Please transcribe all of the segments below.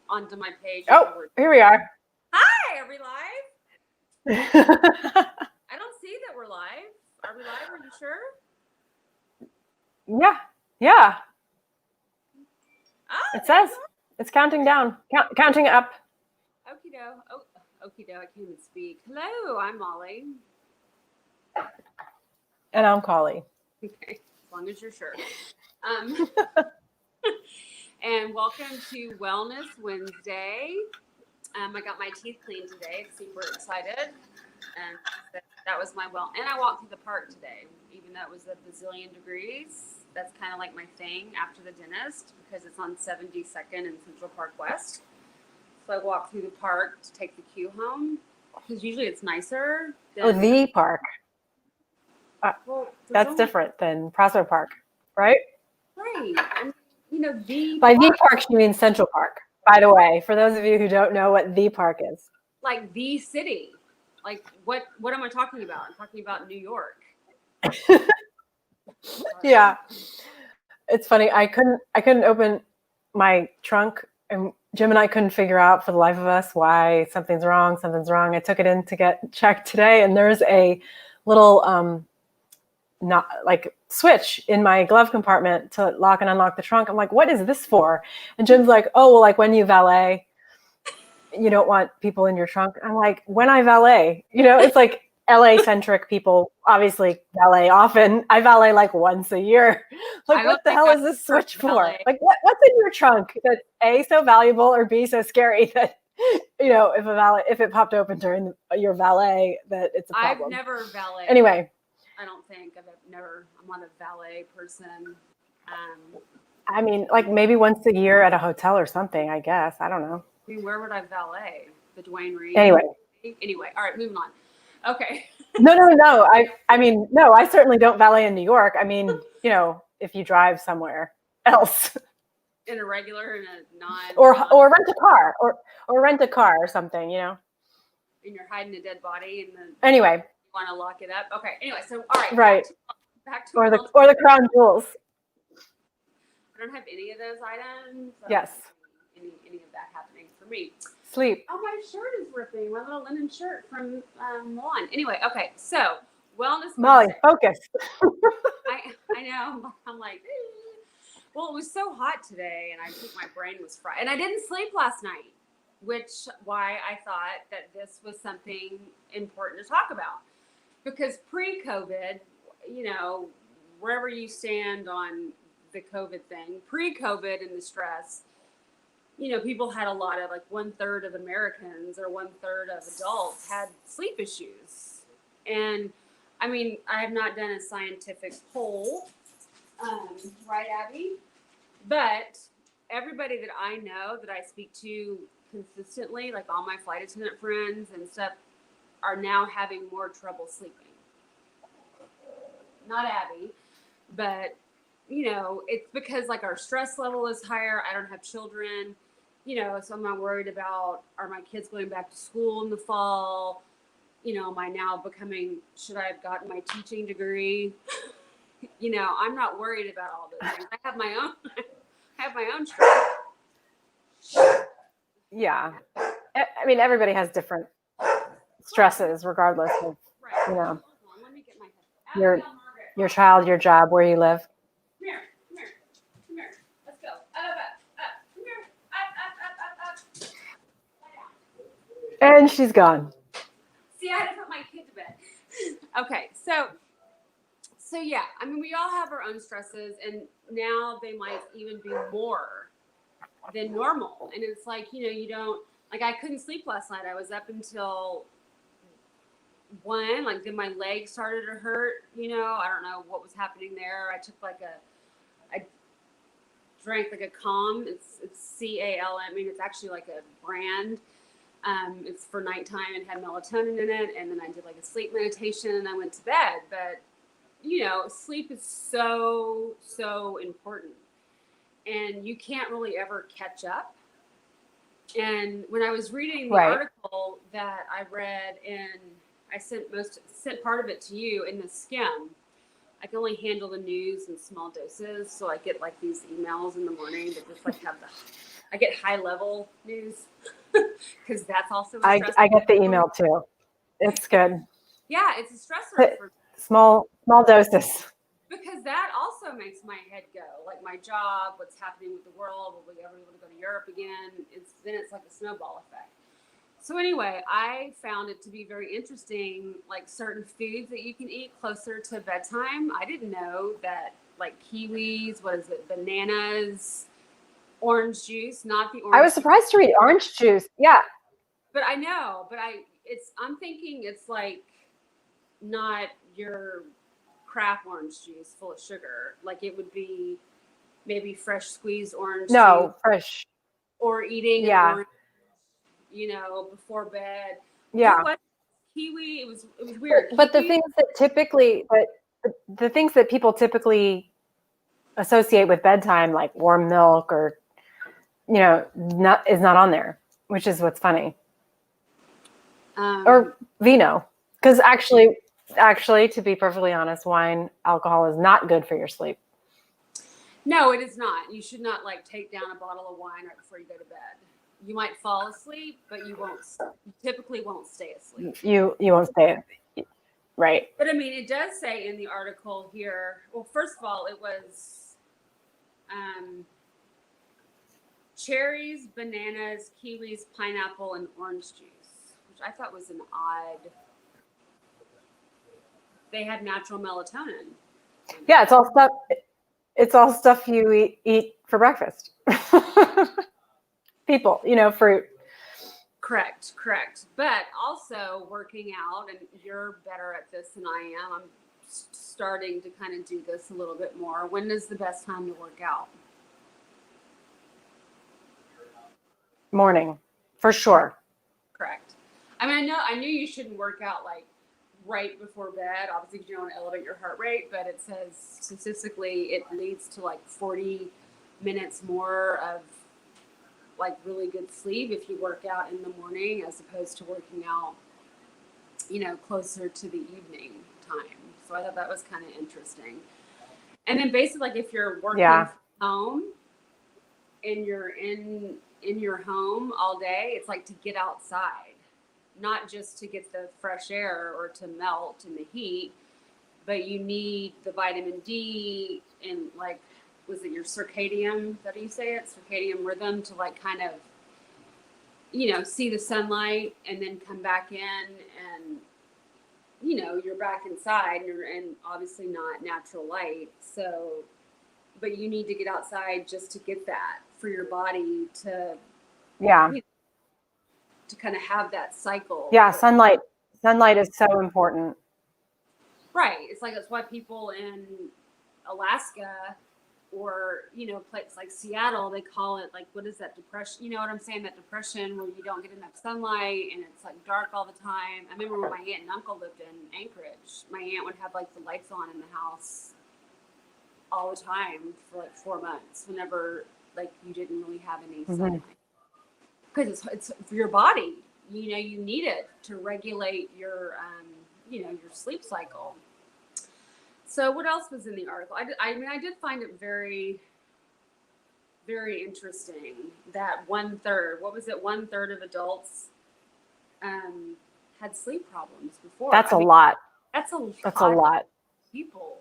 onto my page. Oh, here we are. Hi, are we live? I don't see that we're live. Are we live? Are you sure? Yeah. Oh, it says it's counting down, counting up. Okie doke. Oh, okie doke. I can't even speak. Hello, I'm Molly. And I'm Cawley. Okay, as long as you're sure. And welcome to Wellness Wednesday. I got my teeth cleaned today. Super excited. And that was my and I walked through the park today, even though it was a bazillion degrees. That's kind of like my thing after the dentist because it's on 72nd in Central Park West. So I walked through the park to take the queue home because usually it's nicer. The park. Well, that's different than Prospero Park, right? Right. And, the By park. the park, she means Central Park, by the way, for those of you who don't know what the park is. Like the city. Like, what am I talking about? I'm talking about New York. Yeah. It's funny. I couldn't open my trunk, and Jim and I couldn't figure out for the life of us why something's wrong. I took it in to get checked today, and there's a little not like switch in my glove compartment to lock and unlock the trunk. I'm like, what is this for? And Jim's like, oh, well, like when you valet, you don't want people in your trunk. I'm like, when I valet, it's like LA centric people obviously valet often. I valet like once a year. Like, what the hell is this switch for? Like, what's in your trunk that's A, so valuable, or B, so scary that, if it popped open during your valet, that it's a problem. I've never valeted. Anyway. I don't think I'm not a valet person. I mean, like maybe once a year at a hotel or something, I guess. I don't know. I mean, where would I valet? The Dwayne Reed? Anyway, all right, moving on. Okay. No. I mean, no, I certainly don't valet in New York. I mean, if you drive somewhere else. In a regular and a non. Or rent a car or rent a car or something, And you're hiding a dead body and then. Anyway. Want to lock it up? Okay. Anyway, so all right. Right. Back to or the crown jewels. I don't have any of those items. Yes. Any of that happening for me. Sleep. Oh, my shirt is ripping. My little linen shirt from Milan. Anyway, okay. So wellness. Molly, focus. I know. I'm like, well, it was so hot today, and I think my brain was fried, and I didn't sleep last night, why I thought that this was something important to talk about. Because pre-COVID, wherever you stand on the COVID thing, pre-COVID and the stress, people had a lot of, like 1/3 of Americans or 1/3 of adults had sleep issues. And I mean, I have not done a scientific poll, right, Abby? But everybody that I know that I speak to consistently, like all my flight attendant friends and stuff, are now having more trouble sleeping. Not Abby, but it's because like our stress level is higher. I don't have children, so I'm not worried about, are my kids going back to school in the fall? Am I now should I have gotten my teaching degree? I'm not worried about all those things. I have my own stress. Yeah. I mean, everybody has different stresses regardless of, Let me get my head. Your child, your job, where you live. Come here. Let's go. Up. Come here. Up. And she's gone. See, I had to put my kid to bed. Okay, so yeah, I mean, we all have our own stresses, and now they might even be more than normal. And it's like, you don't, like, I couldn't sleep last night. I was up until 1, like, then my leg started to hurt, I don't know what was happening there. I took I drank like a Calm. It's CALM. I mean, it's actually like a brand. It's for nighttime and had melatonin in it. And then I did like a sleep meditation and I went to bed. But, sleep is so, so important. And you can't really ever catch up. And when I was reading the article that I read, and I sent part of it to you in the skim, I can only handle the news in small doses. So I get like these emails in the morning that just like have the I get high level news because that's also a stressor. I get the email too. It's good. Yeah, it's a stressor But for small doses. because that also makes my head go. Like my job, what's happening with the world, will we ever be able to go to Europe again? It's like a snowball effect. So anyway, I found it to be very interesting, like certain foods that you can eat closer to bedtime. I didn't know that like kiwis, what is it, bananas, orange juice, not the orange I was surprised to read orange juice. Yeah. but I know, but I'm thinking it's like not your crap orange juice full of sugar. Like it would be maybe fresh squeezed orange No, juice fresh. or eating an Yeah. orange, before bed. Yeah. What was kiwi? It was weird. But the Kiwi? things that the things that people typically associate with bedtime, like warm milk or is not on there, which is what's funny. Or vino, because actually, to be perfectly honest, wine, alcohol is not good for your sleep. No, it is not. You should not like take down a bottle of wine right before you go to bed. You might fall asleep, but you typically won't stay asleep. You won't stay right. But I mean, it does say in the article here. Well, first of all, it was cherries, bananas, kiwis, pineapple, and orange juice, which I thought was an odd. They have natural melatonin. Yeah, it's all stuff. It's all stuff you eat for breakfast. People, fruit. Correct. But also working out, and you're better at this than I am. I'm starting to kind of do this a little bit more. When is the best time to work out? Morning, for sure. Correct. I mean, I knew you shouldn't work out like right before bed, obviously because you don't want to elevate your heart rate, but it says statistically it leads to like 40 minutes more of like really good sleep if you work out in the morning as opposed to working out, closer to the evening time. So I thought that was kind of interesting. And then basically like if you're working from home and you're in your home all day, it's like to get outside. Not just to get the fresh air or to melt in the heat, but you need the vitamin D and like, was it your circadian, is that how you say it? Circadian rhythm to like kind of, see the sunlight and then come back in and, you're back inside and you're in obviously not natural light. So, but you need to get outside just to get that for your body to, to kind of have that cycle. Yeah, sunlight is so important. Right. It's like that's why people in Alaska or, places like Seattle, they call it like, what is that, depression? You know what I'm saying? That depression where you don't get enough sunlight and it's like dark all the time. I remember when my aunt and uncle lived in Anchorage, my aunt would have like the lights on in the house all the time for like 4 months whenever like you didn't really have any sunlight. Because it's for your body, you need it to regulate your, your sleep cycle. So what else was in the article? I did find it very, very interesting that 1/3, what was it? 1/3 of adults had sleep problems before. That's a lot. That's a lot. Of people,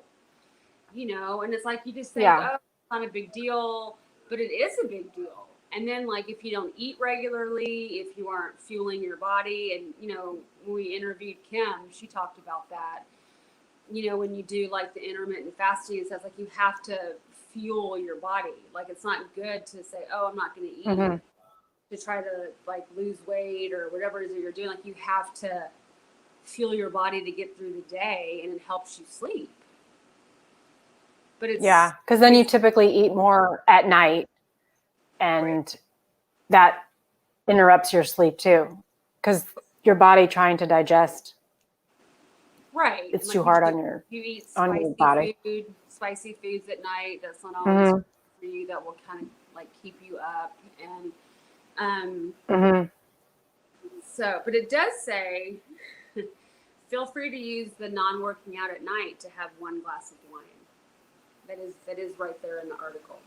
and it's like you just think, oh, it's not a big deal, but it is a big deal. And then, like, if you don't eat regularly, if you aren't fueling your body, and, when we interviewed Kim, she talked about that. When you do, like, the intermittent fasting, it says, like, you have to fuel your body. Like, it's not good to say, oh, I'm not going to eat to try to, like, lose weight or whatever it is that you're doing. Like, you have to fuel your body to get through the day, and it helps you sleep. But it's... Yeah, because then you typically eat more at night. And that interrupts your sleep too, because your body trying to digest. Right. It's too hard on your body. Spicy foods at night. That's not always good for you. That will kind of like keep you up. And so, but it does say, feel free to use the non-working out at night to have 1 glass of wine. That is right there in the article.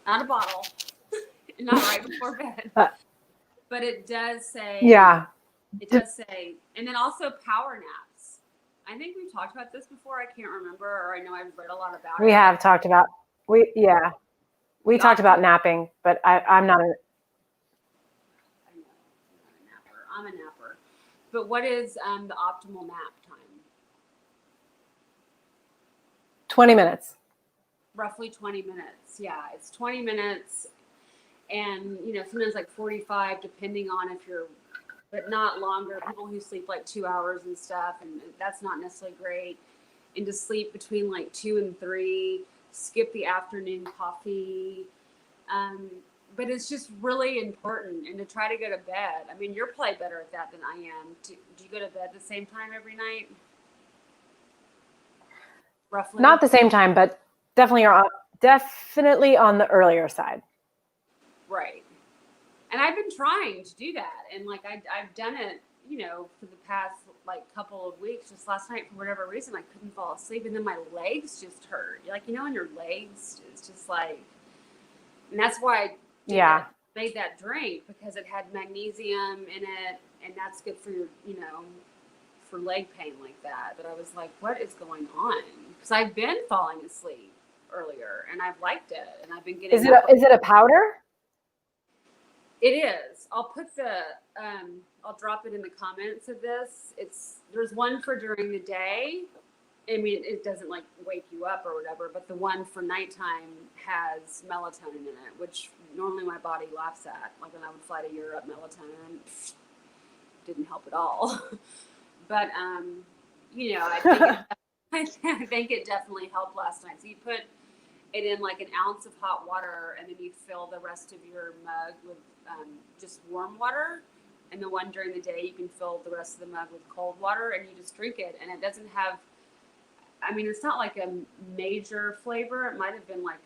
not a bottle, not right before bed. But it does say, Yeah. It does say, and then also power naps. I think we've talked about this before. I can't remember, or I know I've read a lot about it. We have talked about, we talked about napping, but I'm not I know, I'm not a napper. I'm a napper. But what is the optimal nap time? 20 minutes. Roughly 20 minutes. Yeah, it's 20 minutes. And, sometimes like 45, depending on if you're, but not longer. People who sleep like 2 hours and stuff, and that's not necessarily great. And to sleep between like 2 and 3, skip the afternoon coffee. But it's just really important, and to try to go to bed. I mean, you're probably better at that than I am. Do you go to bed the same time every night? Roughly? Not the same time, but definitely on the earlier side. Right. And I've been trying to do that, and like I've done it, for the past like couple of weeks. Just last night, for whatever reason, I couldn't fall asleep, and then my legs just hurt. Like, and your legs, it's just like, and that's why I made that drink, because it had magnesium in it, and that's good for your, for leg pain like that. But I was like, what is going on? Because I've been falling asleep earlier, and I've liked it, and I've been getting. Is it a powder? It is. I'll put I'll drop it in the comments of this. There's one for during the day. I mean, it doesn't like wake you up or whatever, but the one for nighttime has melatonin in it, which normally my body laughs at. Like when I would fly to Europe, melatonin didn't help at all. But I think it definitely helped last night. So you put it in like an ounce of hot water, and then you fill the rest of your mug with just warm water. And the one during the day, you can fill the rest of the mug with cold water, and you just drink it. And it doesn't have, it's not like a major flavor. It might have been like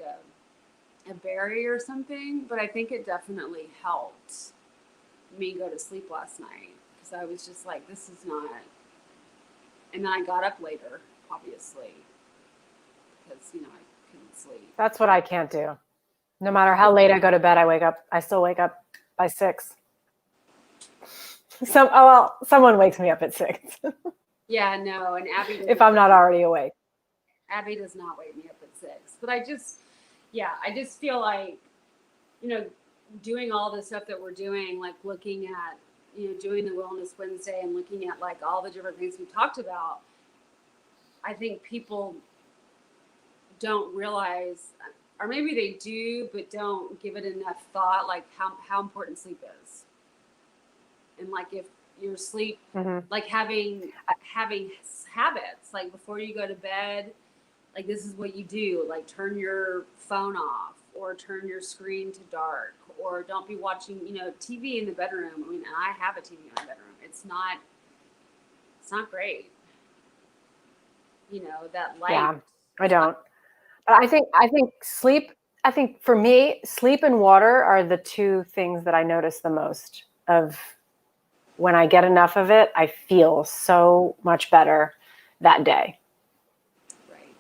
a berry or something, but I think it definitely helped me go to sleep last night, because I was just like, this is not. And then I got up later, obviously, because, I couldn't sleep. That's what I can't do. No matter how late I go to bed, I still wake up by 6. Someone wakes me up at 6. Yeah, no, and Abby. If I'm not already awake. Abby does not wake me up at 6. But I just feel like, doing all the stuff that we're doing, like looking at, doing the Wellness Wednesday and looking at like all the different things we talked about. I think people don't realize, or maybe they do, but don't give it enough thought, like how important sleep is. And like if your sleep, like having habits, like before you go to bed, like this is what you do, like turn your phone off, or turn your screen to dark, or don't be watching, TV in the bedroom. I mean, I have a TV in my bedroom. It's not great. That light. Yeah, I don't. But I think sleep, for me, sleep and water are the two things that I notice the most of. When I get enough of it, I feel so much better that day. Right.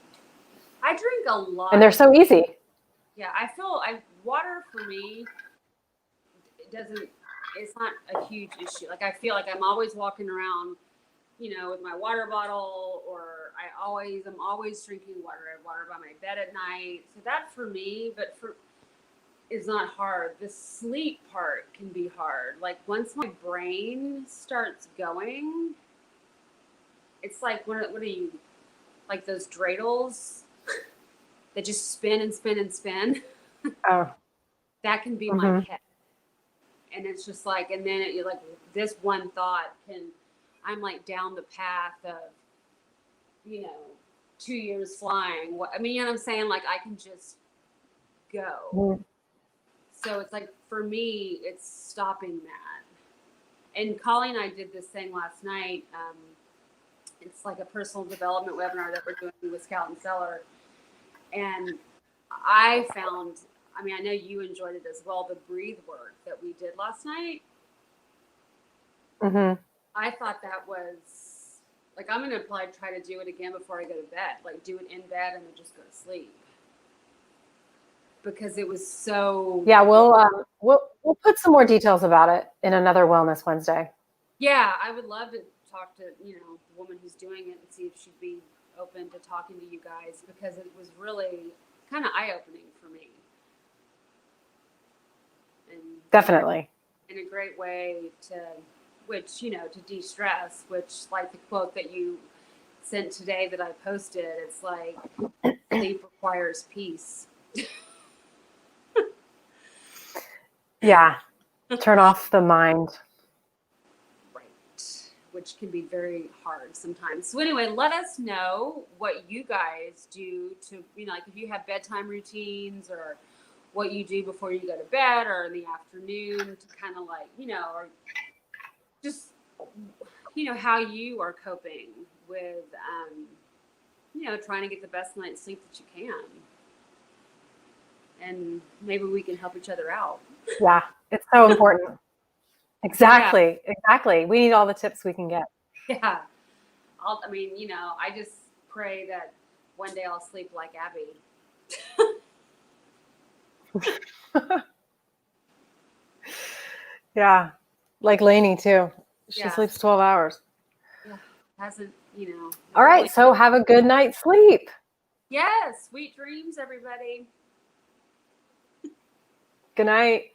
I drink a lot. And they're so easy. Yeah, water for me, it's not a huge issue. Like I feel like I'm always walking around, with my water bottle, or I'm always drinking water. I have water by my bed at night. So that for me, is not hard. The sleep part can be hard. Like once my brain starts going, it's like, what are you, like those dreidels that just spin and spin and spin? Oh. That can be my head. And it's just like, and then you're like, this one thought I'm like down the path of, 2 years flying. You know what I'm saying? Like I can just go. So it's like, for me, it's stopping that. And Cawley and I did this thing last night. It's like a personal development webinar that we're doing with Scout and Cellar. And I found, I know you enjoyed it as well, the breathe work that we did last night. I thought that was, like, I'm going to probably try to do it again before I go to bed. Like, do it in bed and then just go to sleep. because it was so. Yeah, we'll put some more details about it in another Wellness Wednesday. Yeah, I would love to talk to, the woman who's doing it and see if she'd be open to talking to you guys, because it was really kind of eye-opening for me. And Definitely. in a great way to de-stress, which, like the quote that you sent today that I posted, it's like, sleep requires peace. Yeah. Turn off the mind. Right. Which can be very hard sometimes. So anyway, let us know what you guys do to, like if you have bedtime routines, or what you do before you go to bed or in the afternoon to kind of like, or just, how you are coping with, trying to get the best night's sleep that you can. And maybe we can help each other out. Yeah, it's so important. Exactly. Yeah. Exactly. We need all the tips we can get. Yeah. I just pray that one day I'll sleep like Abby. Yeah. Like Lainey too. She sleeps 12 hours. Yeah. Hasn't, All right. So have a good night's sleep. Yes. Sweet dreams, everybody. Good night.